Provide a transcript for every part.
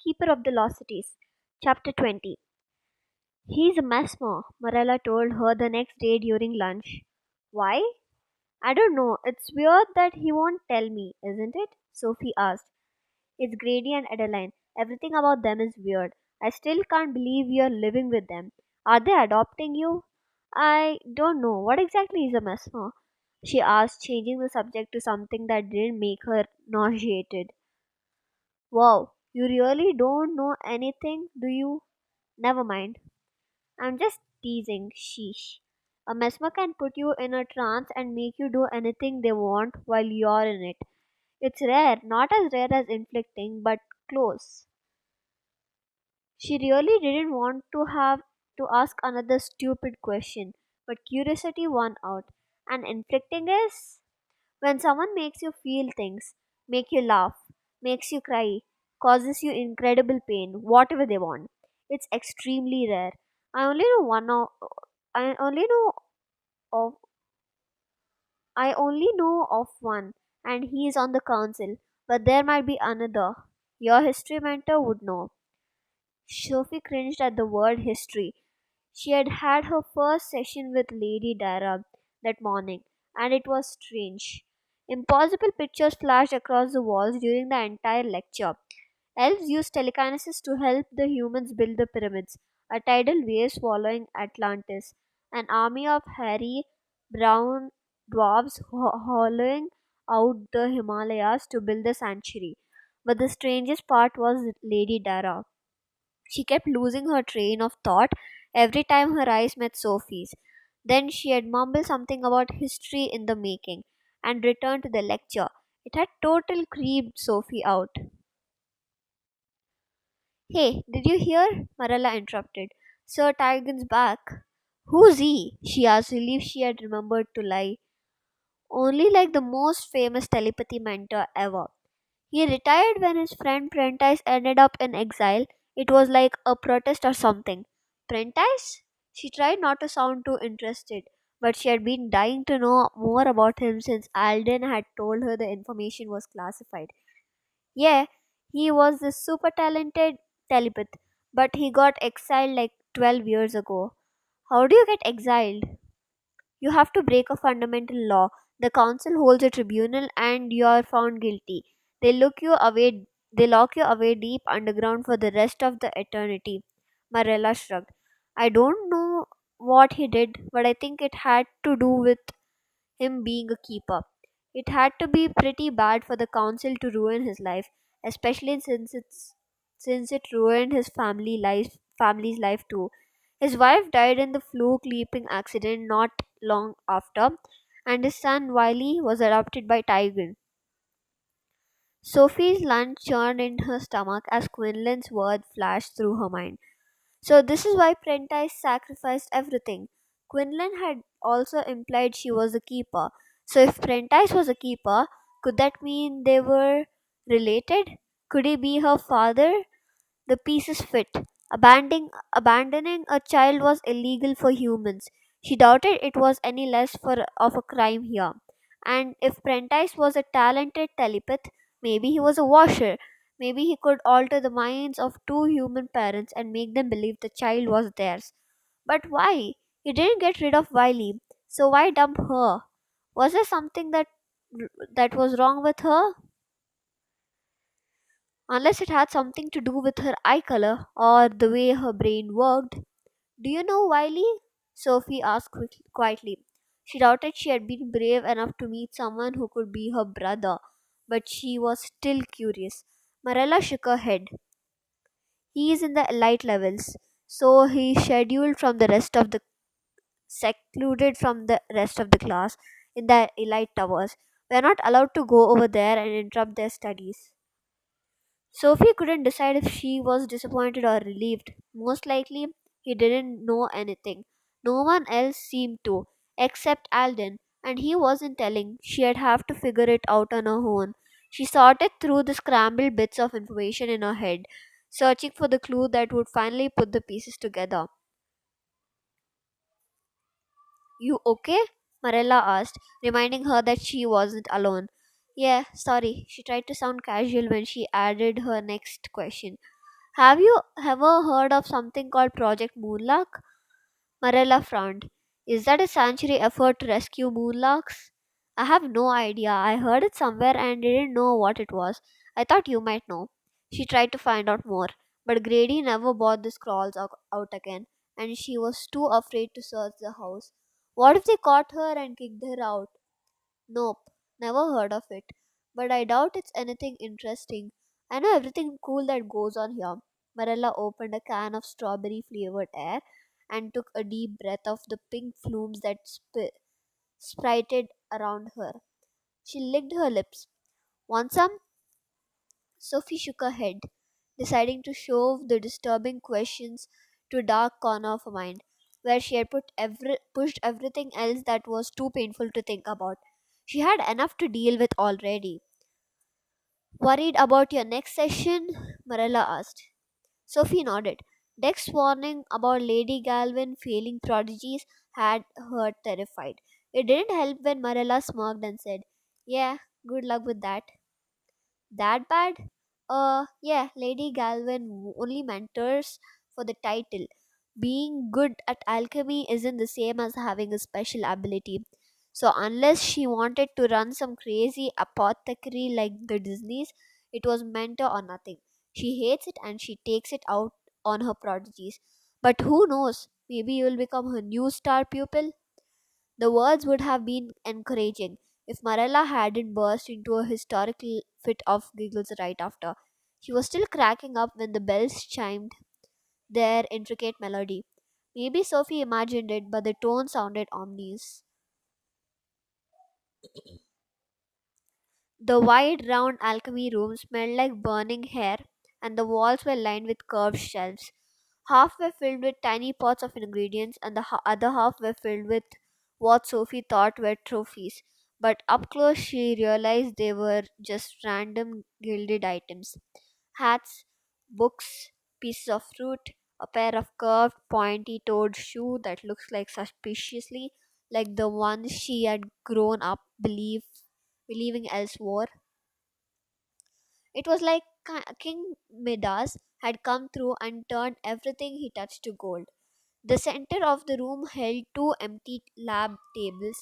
Keeper of the Lost Cities. Chapter 20. He's a mesmer, Marella told her the next day during lunch. Why? I don't know. It's weird that he won't tell me, isn't it? Sophie asked. It's Grady and Adeline. Everything about them is weird. I still can't believe you're living with them. Are they adopting you? I don't know. What exactly is a mesmer? She asked, changing the subject to something that didn't make her nauseated. Wow, you really don't know anything, do you? Never mind. I'm just teasing, sheesh. A mesmer can put you in a trance and make you do anything they want while you're in it. It's rare, not as rare as inflicting, but close. She really didn't want to have to ask another stupid question, but curiosity won out. And inflicting is when someone makes you feel things, make you laugh, makes you cry, causes you incredible pain, whatever they want. It's extremely rare. I only know one of I only know of I only know of one, and he is on the council, but there might be another. Your history mentor would know. Sophie cringed at the word history. She had had her first session with Lady Dara that morning, and it was strange. Impossible pictures flashed across the walls during the entire lecture. Elves used telekinesis to help the humans build the pyramids, a tidal wave swallowing Atlantis, an army of hairy, brown dwarves hollowing out the Himalayas to build the sanctuary. But the strangest part was Lady Dara. She kept losing her train of thought every time her eyes met Sophie's. Then she had mumbled something about history in the making and returned to the lecture. It had total creeped Sophie out. Hey, did you hear? Marilla interrupted. Sir Tigan's back. Who's he? She asked, relieved she had remembered to lie. Only like the most famous telepathy mentor ever. He retired when his friend Prentice ended up in exile. It was like a protest or something. Prentice? She tried not to sound too interested, but she had been dying to know more about him since Alden had told her the information was classified. Yeah, he was this super talented telepath, but he got exiled like 12 years ago. How do you get exiled? You have to break a fundamental law. The council holds a tribunal and you are found guilty. They look you away they lock you away deep underground for the rest of the eternity. Marella shrugged. I don't know what he did, but I think it had to do with him being a keeper. It had to be pretty bad for the council to ruin his life, especially since it ruined his family's life too. His wife died in the fluke leaping accident not long after, and his son Wiley was adopted by Tiger. Sophie's lunch churned in her stomach as Quinlan's word flashed through her mind. So this is why Prentice sacrificed everything. Quinlan had also implied she was a keeper. So if Prentice was a keeper, could that mean they were related? Could he be her father? The pieces fit. Abandoning a child was illegal for humans. She doubted it was any less of a crime here. And if Prentice was a talented telepath, maybe he was a washer. Maybe he could alter the minds of two human parents and make them believe the child was theirs. But why? He didn't get rid of Wiley, so why dump her? Was there something that was wrong with her? Unless it had something to do with her eye color or the way her brain worked. Do you know Wiley? Sophie asked quietly. She doubted she had been brave enough to meet someone who could be her brother, but she was still curious. Marella shook her head. He is in the elite levels, so he is scheduled from the rest of the secluded from the rest of the class in the elite towers. We are not allowed to go over there and interrupt their studies. Sophie couldn't decide if she was disappointed or relieved. Most likely, he didn't know anything. No one else seemed to, except Alden, and he wasn't telling. She'd have to figure it out on her own. She sorted through the scrambled bits of information in her head, searching for the clue that would finally put the pieces together. You okay? Marilla asked, reminding her that she wasn't alone. Yeah, sorry. She tried to sound casual when she added her next question. Have you ever heard of something called Project Moonlark? Marilla frowned. Is that a sanctuary effort to rescue moonlarks? I have no idea. I heard it somewhere and didn't know what it was. I thought you might know. She tried to find out more, but Grady never brought the scrolls out again, and she was too afraid to search the house. What if they caught her and kicked her out? Nope, never heard of it. But I doubt it's anything interesting. I know everything cool that goes on here. Marilla opened a can of strawberry flavored air and took a deep breath of the pink flumes that sprited around her. She licked her lips. Want some? Sophie shook her head, deciding to shove the disturbing questions to a dark corner of her mind, where she had pushed everything else that was too painful to think about. She had enough to deal with already. Worried about your next session? Marilla asked. Sophie nodded. Dex's warning about Lady Galvin failing prodigies had her terrified. It didn't help when Marilla smirked and said, "Yeah, good luck with that." That bad? Yeah, Lady Galvin only mentors for the title. Being good at alchemy isn't the same as having a special ability. So, unless she wanted to run some crazy apothecary like the Disneys, it was mentor or nothing. She hates it and she takes it out on her prodigies. But who knows? Maybe you will become her new star pupil. The words would have been encouraging if Marella hadn't burst into a hysterical fit of giggles right after. She was still cracking up when the bells chimed their intricate melody. Maybe Sophie imagined it, but the tone sounded ominous. The wide, round alchemy room smelled like burning hair, and the walls were lined with curved shelves. Half were filled with tiny pots of ingredients, and the other half were filled with what Sophie thought were trophies. But up close, she realized they were just random gilded items: hats, books, pieces of fruit, a pair of curved, pointy toed shoe that looks like suspiciously like the ones she had grown up believing else wore. It was like King Midas had come through and turned everything he touched to gold. The center of the room held two empty lab tables,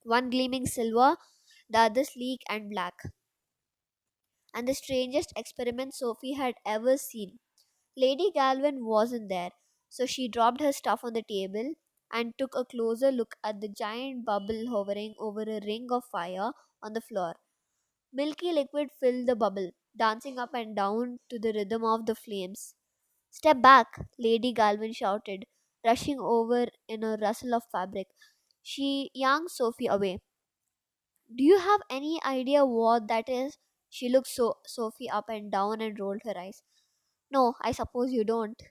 one gleaming silver, the other sleek and black, and the strangest experiment Sophie had ever seen. Lady Galvin wasn't there, so she dropped her stuff on the table and took a closer look at the giant bubble hovering over a ring of fire on the floor. Milky liquid filled the bubble, dancing up and down to the rhythm of the flames. "Step back!" Lady Galvin shouted, rushing over in a rustle of fabric. She yanked Sophie away. "Do you have any idea what that is?" She looked Sophie up and down and rolled her eyes. "No, I suppose you don't."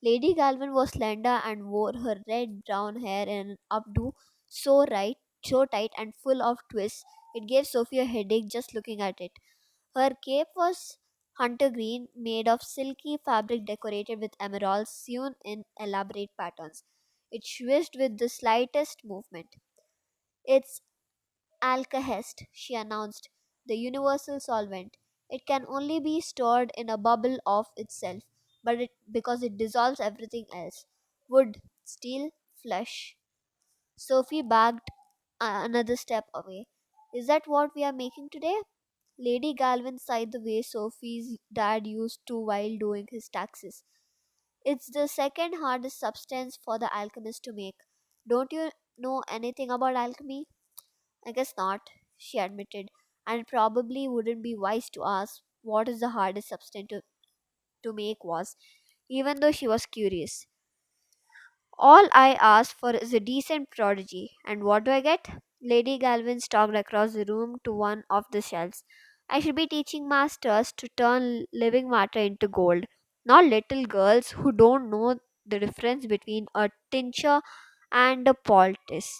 Lady Galvin was slender and wore her red brown hair in an updo so tight and full of twists it gave Sophie a headache just looking at it. Her cape was hunter green, made of silky fabric decorated with emeralds sewn in elaborate patterns. It swished with the slightest movement. "It's alkahest," she announced, "the universal solvent. It can only be stored in a bubble of itself, because it dissolves everything else: wood, steel, flesh." Sophie backed another step away. "Is that what we are making today?" Lady Galvin sighed the way Sophie's dad used to while doing his taxes. "It's the second hardest substance for the alchemist to make. Don't you know anything about alchemy?" "I guess not," she admitted, and it probably wouldn't be wise to ask what is the hardest substance to make was, even though she was curious. "All I ask for is a decent prodigy, and what do I get?" Lady Galvin stalked across the room to one of the shelves. "I should be teaching masters to turn living matter into gold, not little girls who don't know the difference between a tincture and a poultice.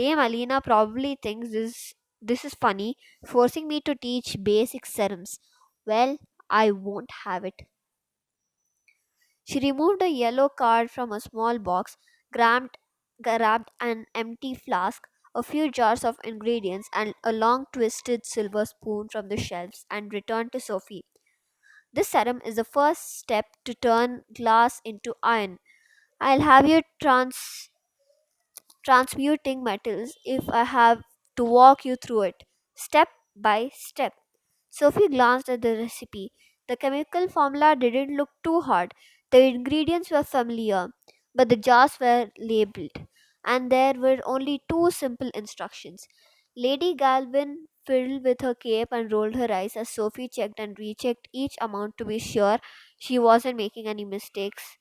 Dame Alina probably thinks this is funny, forcing me to teach basic serums. Well, I won't have it." She removed a yellow card from a small box, grabbed an empty flask, a few jars of ingredients, and a long twisted silver spoon from the shelves, and returned to Sophie. This serum is the first step to turn glass into iron. I'll have you transmuting metals if I have to walk you through it, step by step. Sophie glanced at the recipe. The chemical formula didn't look too hard. The ingredients were familiar, but the jars were labeled, and there were only two simple instructions. Lady Galvin fiddled with her cape and rolled her eyes as Sophie checked and rechecked each amount to be sure she wasn't making any mistakes.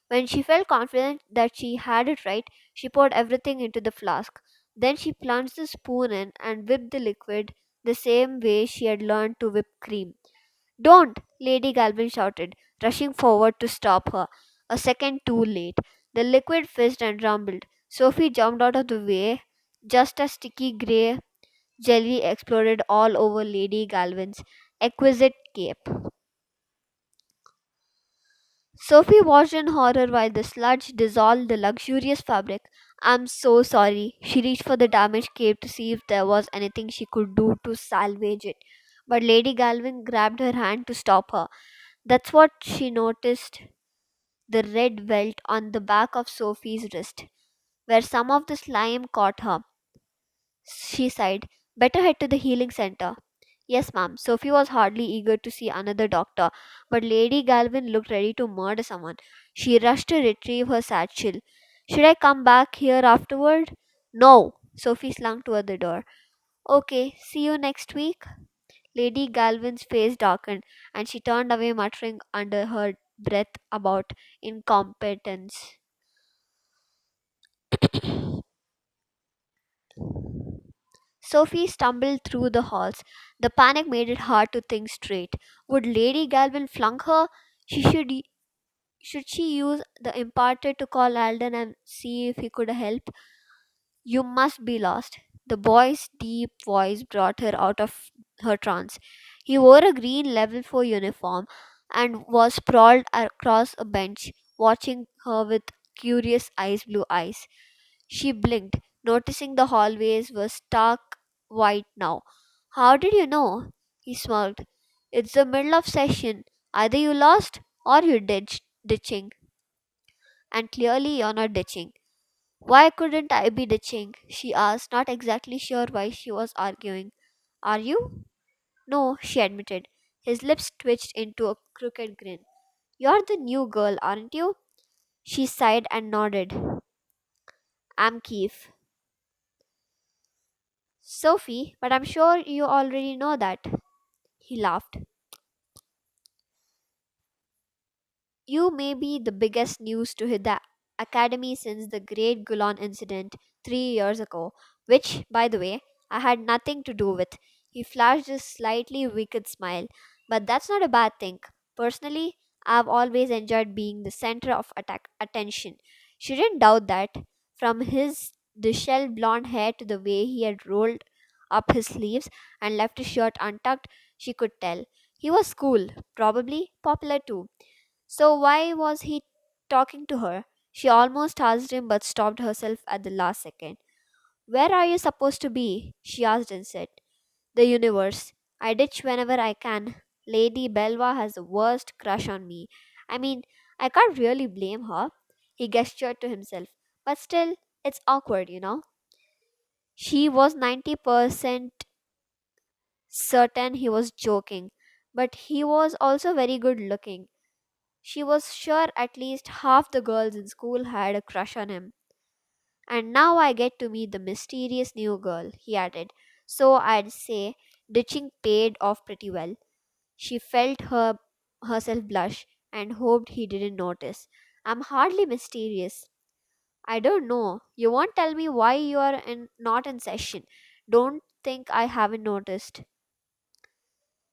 When she felt confident that she had it right, she poured everything into the flask. Then she plunged the spoon in and whipped the liquid the same way she had learned to whip cream. Don't! Lady Galvin shouted, rushing forward to stop her. A second too late. The liquid fizzed and rumbled. Sophie jumped out of the way just as sticky grey jelly exploded all over Lady Galvin's exquisite cape. Sophie watched in horror while the sludge dissolved the luxurious fabric. I'm so sorry. She reached for the damaged cape to see if there was anything she could do to salvage it. But Lady Galvin grabbed her hand to stop her. That's what she noticed, the red welt on the back of Sophie's wrist, where some of the slime caught her. She sighed. Better head to the healing center. Yes, ma'am. Sophie was hardly eager to see another doctor, but Lady Galvin looked ready to murder someone. She rushed to retrieve her satchel. Should I come back here afterward? No. Sophie slunk toward the door. Okay, see you next week. Lady Galvin's face darkened, and she turned away, muttering under her breath about incompetence. Sophie stumbled through the halls. The panic made it hard to think straight. Would Lady Galvin flunk her? She should she use the imparter to call Alden and see if he could help? You must be lost. The boy's deep voice brought her out of her trance. He wore a green level 4 uniform and was sprawled across a bench, watching her with curious ice blue eyes. She blinked, noticing the hallways were stark white now. How did you know? He smirked. It's the middle of session. Either you lost or you ditching. And clearly you're not ditching. Why couldn't I be ditching? She asked, not exactly sure why she was arguing. Are you? No, she admitted. His lips twitched into a crooked grin. You're the new girl, aren't you? She sighed and nodded. I'm Keith. Sophie, but I'm sure you already know that. He laughed. You may be the biggest news to hit the academy since the great Gulan incident 3 years ago, which, by the way, I had nothing to do with. He flashed a slightly wicked smile. But that's not a bad thing. Personally, I've always enjoyed being the center of attention. She didn't doubt that. From his disheveled blonde hair to the way he had rolled up his sleeves and left his shirt untucked, she could tell. He was cool, probably popular too. So why was he talking to her? She almost asked him but stopped herself at the last second. Where are you supposed to be? She asked instead. The universe. I ditch whenever I can. Lady Belva has the worst crush on me. I mean, I can't really blame her. He gestured to himself. But still, it's awkward, you know. She was 90% certain he was joking, but he was also very good looking. She was sure at least half the girls in school had a crush on him. And now I get to meet the mysterious new girl, he added. So I'd say ditching paid off pretty well. She felt herself blush and hoped he didn't notice. I'm hardly mysterious. I don't know. You won't tell me why you are not in session. Don't think I haven't noticed.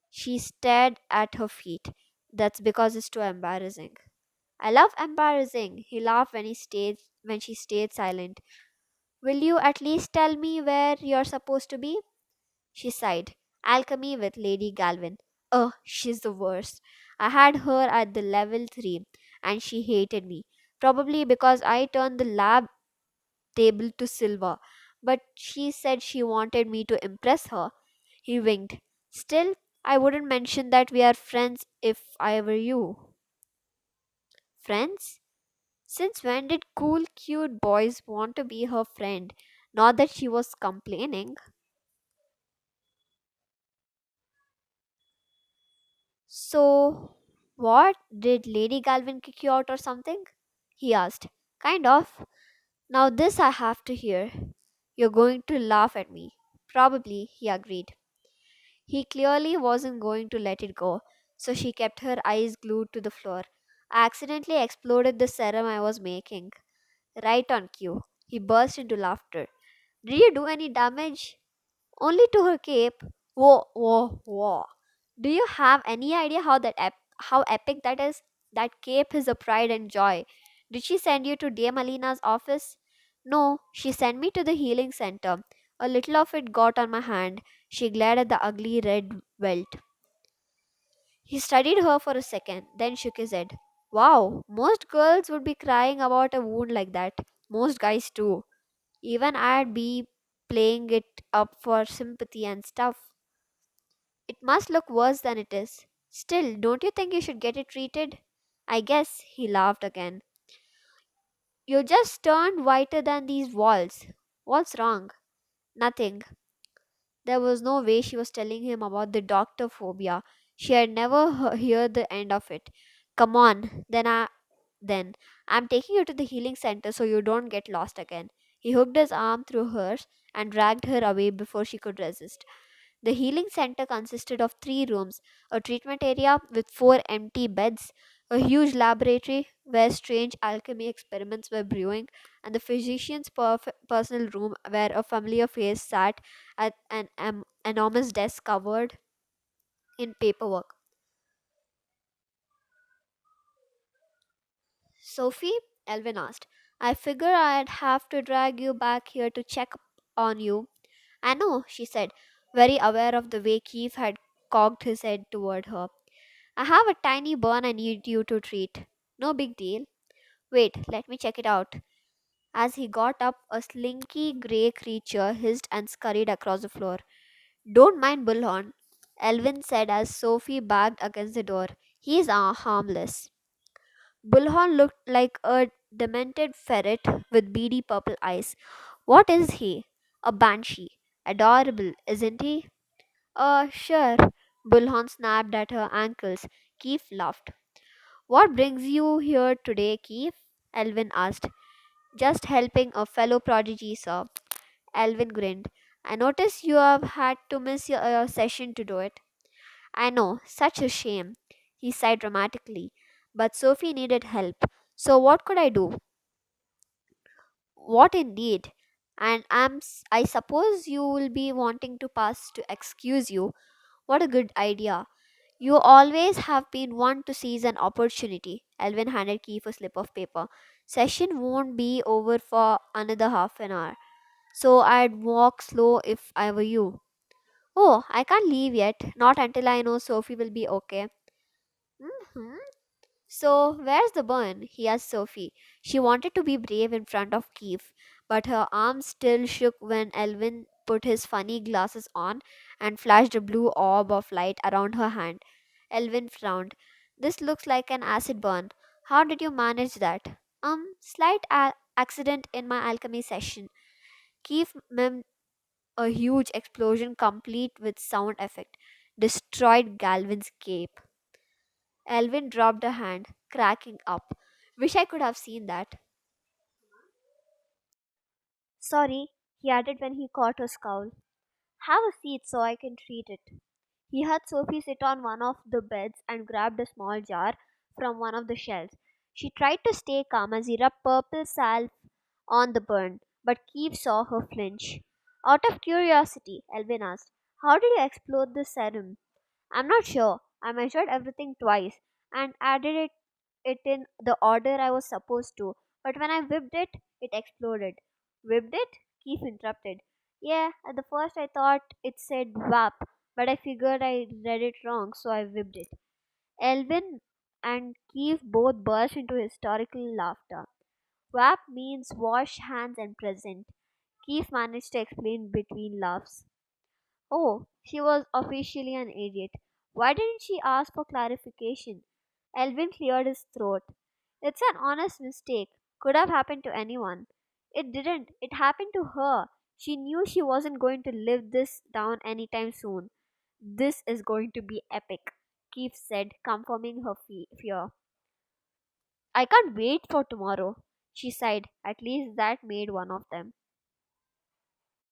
She stared at her feet. That's because it's too embarrassing. I love embarrassing. He laughed when she stayed silent. Will you at least tell me where you're supposed to be? She sighed. Alchemy with Lady Galvin. Oh, she's the worst. I had her at the level 3 and she hated me. Probably because I turned the lab table to silver. But she said she wanted me to impress her. He winked. Still, I wouldn't mention that we are friends if I were you. Friends? Since when did cool, cute boys want to be her friend? Not that she was complaining. So, what? Did Lady Galvin kick you out or something? He asked. Kind of. Now, this I have to hear. You're going to laugh at me. Probably, he agreed. He clearly wasn't going to let it go, so she kept her eyes glued to the floor. I accidentally exploded the serum I was making. Right on cue. He burst into laughter. Did you do any damage? Only to her cape. Whoa, whoa, whoa. Do you have any idea how epic that is? That cape is a pride and joy. Did she send you to Dame Alina's office? No, she sent me to the healing center. A little of it got on my hand. She glared at the ugly red welt. He studied her for a second, then shook his head. Wow, most girls would be crying about a wound like that. Most guys too. Even I'd be playing it up for sympathy and stuff. It must look worse than it is. Still, don't you think you should get it treated? I guess, he laughed again. You just turned whiter than these walls. What's wrong? Nothing. There was no way she was telling him about the doctor phobia. She had never heard the end of it. Come on, then I'm taking you to the healing center so you don't get lost again. He hooked his arm through hers and dragged her away before she could resist. The healing center consisted of three rooms, a treatment area with four empty beds, a huge laboratory where strange alchemy experiments were brewing, and the physician's personal room where a familiar face sat at an enormous desk covered in paperwork. Sophie? Elvin asked. I figure I'd have to drag you back here to check up on you. I know, she said, very aware of the way Keith had cocked his head toward her. I have a tiny burn I need you to treat. No big deal. Wait, let me check it out. As he got up, a slinky grey creature hissed and scurried across the floor. Don't mind Bullhorn, Elvin said as Sophie backed against the door. He's harmless. Bullhorn looked like a demented ferret with beady purple eyes. What is he? A banshee. Adorable, isn't he? Sure. Bullhorn snapped at her ankles. Keith laughed. What brings you here today, Keith? Elvin asked. Just helping a fellow prodigy, sir. Elvin grinned. I notice you have had to miss your session to do it. I know, such a shame. He sighed dramatically. But Sophie needed help. So what could I do? What indeed? And I suppose you will be wanting to pass to excuse you. What a good idea. You always have been one to seize an opportunity. Elvin handed Keith a slip of paper. Session won't be over for another half an hour, so I'd walk slow if I were you. Oh, I can't leave yet. Not until I know Sophie will be okay. Hmm. So, where's the burn? He asked Sophie. She wanted to be brave in front of Keith, but her arms still shook when Elvin put his funny glasses on and flashed a blue orb of light around her hand. Elvin frowned. This looks like an acid burn. How did you manage that? Slight accident in my alchemy session. Keith mimed a huge explosion complete with sound effect. Destroyed Galvin's cape. Elvin dropped a hand, cracking up. Wish I could have seen that. Sorry, he added when he caught her scowl. Have a seat so I can treat it. He had Sophie sit on one of the beds and grabbed a small jar from one of the shelves. She tried to stay calm as he rubbed purple salve on the burn, but Keith saw her flinch. Out of curiosity, Elvin asked, how did you explode the serum? I'm not sure. I measured everything twice and added it in the order I was supposed to, but when I whipped it, it exploded. Whipped it? Keith interrupted. Yeah, at the first I thought it said WAP, but I figured I read it wrong, so I whipped it. Elvin and Keith both burst into hysterical laughter. WAP means wash hands and present. Keith managed to explain between laughs. Oh, she was officially an idiot. Why didn't she ask for clarification? Elvin cleared his throat. It's an honest mistake. Could have happened to anyone. It didn't. It happened to her. She knew she wasn't going to live this down anytime soon. This is going to be epic, Keith said, confirming her fear. I can't wait for tomorrow, she sighed. At least that made one of them.